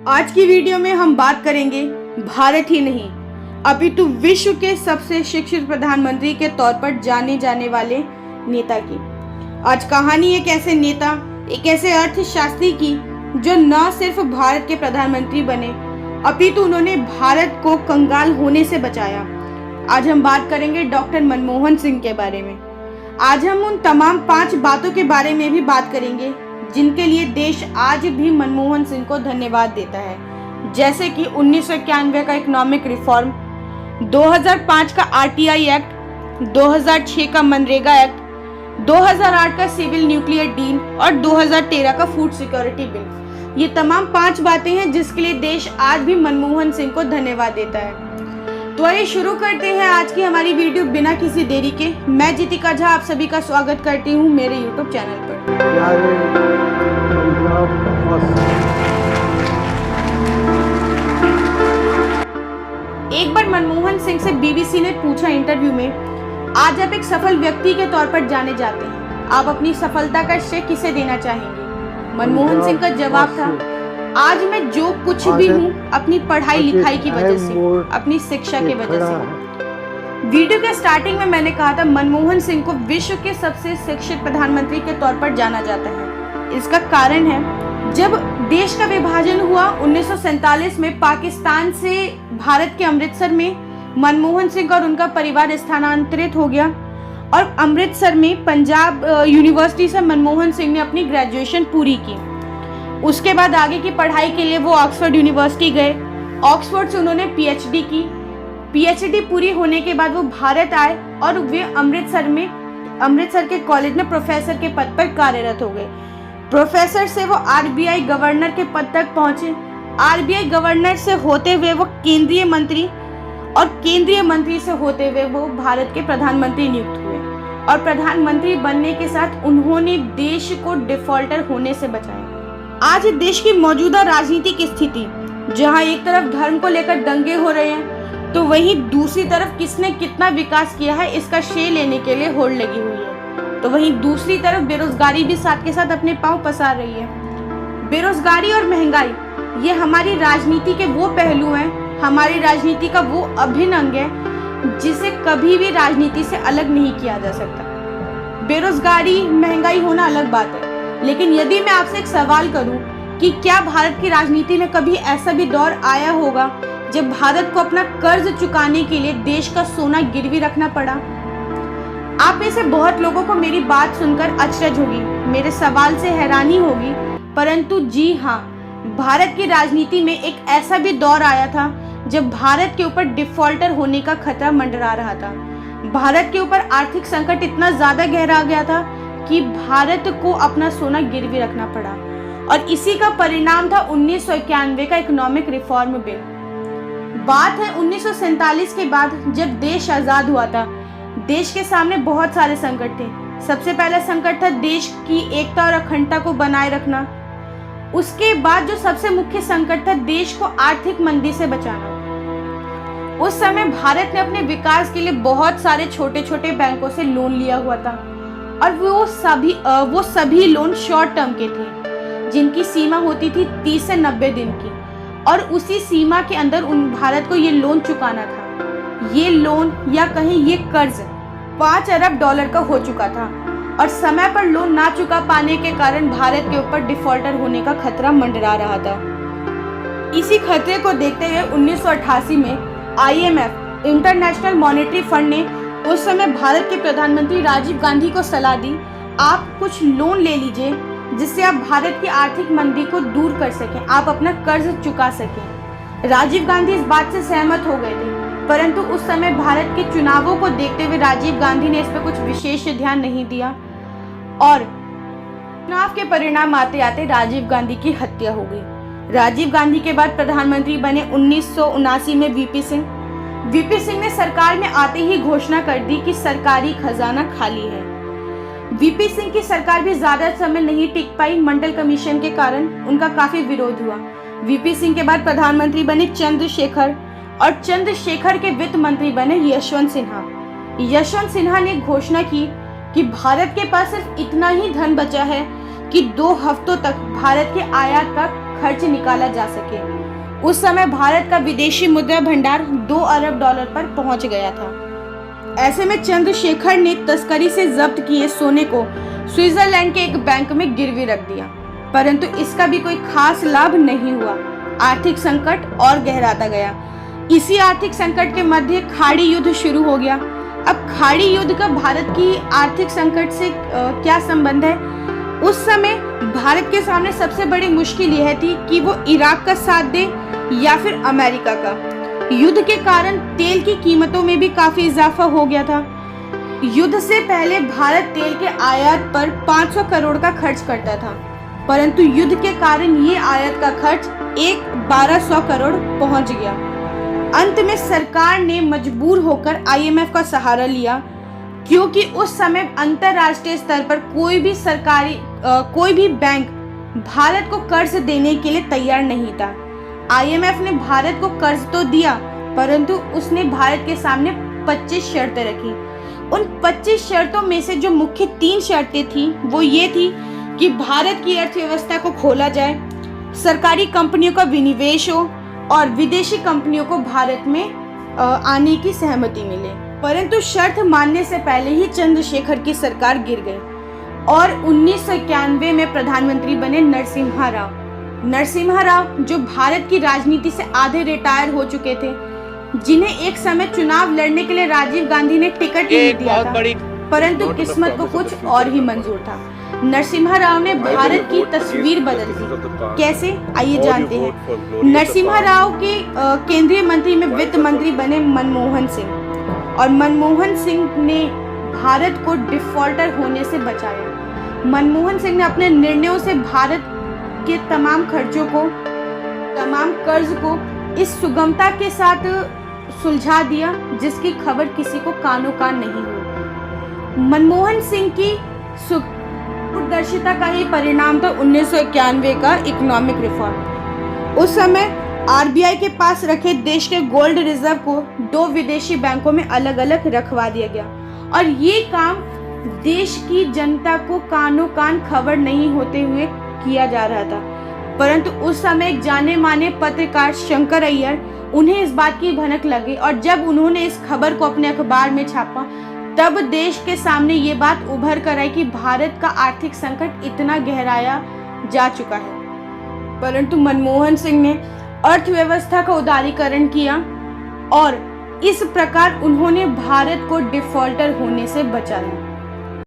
आज की वीडियो में हम बात करेंगे भारत ही नहीं अपितु विश्व के सबसे शिक्षित प्रधानमंत्री के तौर पर जाने जाने वाले नेता की। आज कहानी एक ऐसे नेता, एक ऐसे अर्थशास्त्री की जो न सिर्फ भारत के प्रधानमंत्री बने अपितु उन्होंने भारत को कंगाल होने से बचाया। आज हम बात करेंगे डॉक्टर मनमोहन सिंह के बारे में। आज हम उन तमाम 5 बातों के बारे में भी बात करेंगे जिनके लिए देश आज भी मनमोहन सिंह को धन्यवाद देता है, जैसे कि 1991 का इकोनॉमिक रिफॉर्म, 2005 का आरटीआई एक्ट, 2006 का मनरेगा एक्ट, 2008 का सिविल न्यूक्लियर डील और 2013 का फूड सिक्योरिटी बिल। ये तमाम 5 बातें हैं जिसके लिए देश आज भी मनमोहन सिंह को धन्यवाद देता है। तो आइए शुरू करते हैं आज की हमारी वीडियो बिना किसी देरी के। मैं जितिका झा आप सभी का स्वागत करती हूँ मेरे यूट्यूब चैनल पर। एक बार मनमोहन सिंह से बीबीसी ने पूछा इंटरव्यू में, आज आप एक सफल व्यक्ति के तौर पर जाने जाते हैं, आप अपनी सफलता का श्रेय किसे देना चाहेंगे? मनमोहन सिंह का जवाब था, आज मैं जो कुछ भी हूँ अपनी पढ़ाई लिखाई की वजह से, अपनी शिक्षा की वजह से। वीडियो के स्टार्टिंग में मैंने कहा था मनमोहन सिंह को विश्व के सबसे शिक्षित प्रधानमंत्री के तौर पर जाना जाता है। इसका कारण है, जब देश का विभाजन हुआ 1947 में पाकिस्तान से भारत के अमृतसर में मनमोहन सिंह और उनका परिवार स्थानांतरित हो गया और अमृतसर में पंजाब यूनिवर्सिटी से मनमोहन सिंह ने अपनी ग्रेजुएशन पूरी की। उसके बाद आगे की पढ़ाई के लिए वो ऑक्सफोर्ड यूनिवर्सिटी गए। ऑक्सफोर्ड से उन्होंने पीएचडी की। पीएचडी पूरी होने के बाद वो भारत आए और वे अमृतसर के कॉलेज में प्रोफेसर के पद पर कार्यरत हो गए। प्रोफेसर से वो आरबीआई गवर्नर के पद तक पहुंचे। आरबीआई गवर्नर से होते हुए वो केंद्रीय मंत्री और केंद्रीय मंत्री से होते हुए वो भारत के प्रधानमंत्री नियुक्त हुए और प्रधानमंत्री बनने के साथ उन्होंने देश को डिफॉल्टर होने से बचाया। आज देश की मौजूदा राजनीतिक स्थिति, जहां एक तरफ धर्म को लेकर दंगे हो रहे हैं तो वहीं दूसरी तरफ किसने कितना विकास किया है इसका श्रेय लेने के लिए होड़ लगी हुई है, तो वहीं दूसरी तरफ बेरोजगारी भी साथ के साथ अपने पांव पसार रही है। बेरोजगारी और महंगाई ये हमारी राजनीति के वो पहलू हैं, हमारी राजनीति का वो अभिन्न अंग है जिसे कभी भी राजनीति से अलग नहीं किया जा सकता। बेरोजगारी महंगाई होना अलग बात है, लेकिन यदि मैं आपसे एक सवाल करूं कि क्या भारत की राजनीति में कभी ऐसा भी दौर आया होगा जब भारत को अपना कर्ज चुकाने के लिए देश का सोना गिरवी रखना पड़ा? आप में से बहुत लोगों को मेरी बात सुनकर अचरज होगी, मेरे सवाल से हैरानी होगी, परंतु जी हाँ, भारत की राजनीति में एक ऐसा भी दौर आया था जब भारत के ऊपर डिफॉल्टर होने का खतरा मंडरा रहा था। भारत के ऊपर आर्थिक संकट इतना ज्यादा गहरा गया था कि भारत को अपना सोना गिरवी रखना पड़ा और इसी का परिणाम था 1991 का इकोनॉमिक रिफॉर्म बिल। बात है 1947 के बाद जब देश आजाद हुआ था। देश के सामने बहुत सारे संकट थे। सबसे पहला संकट था देश की एकता और अखंडता को बनाए रखना। उसके बाद जो सबसे मुख्य संकट था देश को आर्थिक मंदी से बचाना। उस समय भारत ने अपने विकास के लिए बहुत सारे छोटे छोटे बैंकों से लोन लिया हुआ था और वो सभी लोन शॉर्ट टर्म के थे जिनकी सीमा होती थी 30 से 90 दिन की और उसी सीमा के अंदर भारत को ये लोन चुकाना था। ये लोन या कहें ये कर्ज $5 अरब का हो चुका था और समय पर लोन ना चुका पाने के कारण भारत के ऊपर डिफॉल्टर होने का खतरा मंडरा रहा था। इसी खतरे को देखते हुए 1988 में IMF इंटरनेशनल मॉनेटरी फंड ने उस समय भारत के प्रधानमंत्री राजीव गांधी को सलाह दी, आप कुछ लोन ले लीजिए जिससे आप भारत की आर्थिक मंदी को दूर कर सकें, आप अपना कर्ज चुका सकें। राजीव गांधी इस बात से सहमत हो गए थे, परंतु उस समय भारत के चुनावों को देखते हुए राजीव गांधी ने इस पर कुछ विशेष ध्यान नहीं दिया और चुनाव के परिणाम आते आते राजीव गांधी की हत्या हो गई। राजीव गांधी के बाद प्रधानमंत्री बने 1979 में वीपी सिंह। वीपी सिंह ने सरकार में आते ही घोषणा कर दी कि सरकारी खजाना खाली है। वीपी सिंह की सरकार भी ज्यादा समय नहीं टिक पाई। मंडल कमीशन के कारण उनका काफी विरोध हुआ। वीपी सिंह के बाद प्रधानमंत्री बने चंद्रशेखर और चंद्रशेखर के वित्त मंत्री बने यशवंत सिन्हा। यशवंत सिन्हा ने घोषणा की कि भारत के पास सिर्फ इतना ही धन बचा है कि 2 हफ्तों तक भारत के आयात का खर्च निकाला जा सके। उस समय भारत का विदेशी मुद्रा भंडार 2 अरब डॉलर पर पहुंच गया था। ऐसे में चंद्रशेखर ने तस्करी से जब्त किए सोने को स्विट्जरलैंड के एक बैंक में गिरवी रख दिया, परंतु इसका भी कोई खास लाभ नहीं हुआ। आर्थिक संकट और गहराता गया। इसी आर्थिक संकट के मध्य खाड़ी युद्ध शुरू हो गया। अब खाड़ी युद्ध का भारत की आर्थिक संकट से क्या संबंध है? उस समय भारत के सामने सबसे बड़ी मुश्किल यह थी कि वो इराक का साथ दे या फिर अमेरिका का। युद्ध के कारण तेल की कीमतों में भी काफी इजाफा हो गया था। युद्ध से पहले भारत तेल के आयात पर 500 करोड़ का खर्च करता था, परंतु युद्ध के कारण ये आयात का खर्च 1200 करोड़ पहुंच गया। अंत में सरकार ने मजबूर होकर IMF का सहारा लिया, क्योंकि उस समय अंतरराष्ट्रीय स्तर पर कोई भी बैंक भारत को कर्ज देने के लिए तैयार नहीं था। IMF ने भारत को कर्ज तो दिया, परंतु उसने भारत के सामने 25 शर्तें रखी। उन 25 शर्तों में से जो मुख्य 3 शर्तें थी वो ये थी कि भारत की अर्थव्यवस्था को खोला जाए, सरकारी कंपनियों का विनिवेश हो और विदेशी कंपनियों को भारत में आने की सहमति मिले। परंतु शर्त मानने से पहले ही चंद्रशेखर की सरकार गिर गई और 1991 में प्रधानमंत्री बने नरसिम्हा राव। नरसिम्हा राव जो भारत की राजनीति से आधे रिटायर हो चुके थे, जिन्हें एक समय चुनाव लड़ने के लिए राजीव गांधी ने टिकट नहीं दिया था, परंतु किस्मत को कुछ और ही मंजूर था। नरसिम्हा राव ने भारत की तस्वीर बदल दी। कैसे, आइए जानते हैं। नरसिम्हा राव के केंद्रीय मंत्री में वित्त मंत्री बने मनमोहन सिंह, और मनमोहन सिंह ने भारत को डिफॉल्टर होने से बचाया। मनमोहन सिंह ने अपने निर्णयों से भारत के तमाम कर्ज को इस सुगमता के साथ सुलझा दिया जिसकी खबर किसी को कानो कान नहीं हुई। मनमोहन सिंह की दूरदर्शिता का ही परिणाम था 1991 का इकोनॉमिक रिफॉर्म। उस समय RBI के पास रखे देश के गोल्ड रिजर्व को 2 विदेशी बैंकों में अलग अलग रखवा दिया गया, और ये काम देश की जनता को कानो कान खबर नहीं होते हुए किया जा रहा था। परंतु उस समय एक जाने माने पत्रकार शंकर अय्यर, उन्हें इस बात की भनक लगी, और जब उन्होंने इस खबर को अपने अखबार में छापा, तब देश के सामने ये बात उभर कर आई कि भारत का आर्थिक संकट इतना गहराया जा चुका है। परंतु मनमोहन सिंह ने अर्थव्यवस्था का उदारीकरण किया और इस प्रकार उन्होंने भारत को डिफॉल्टर होने से बचाया।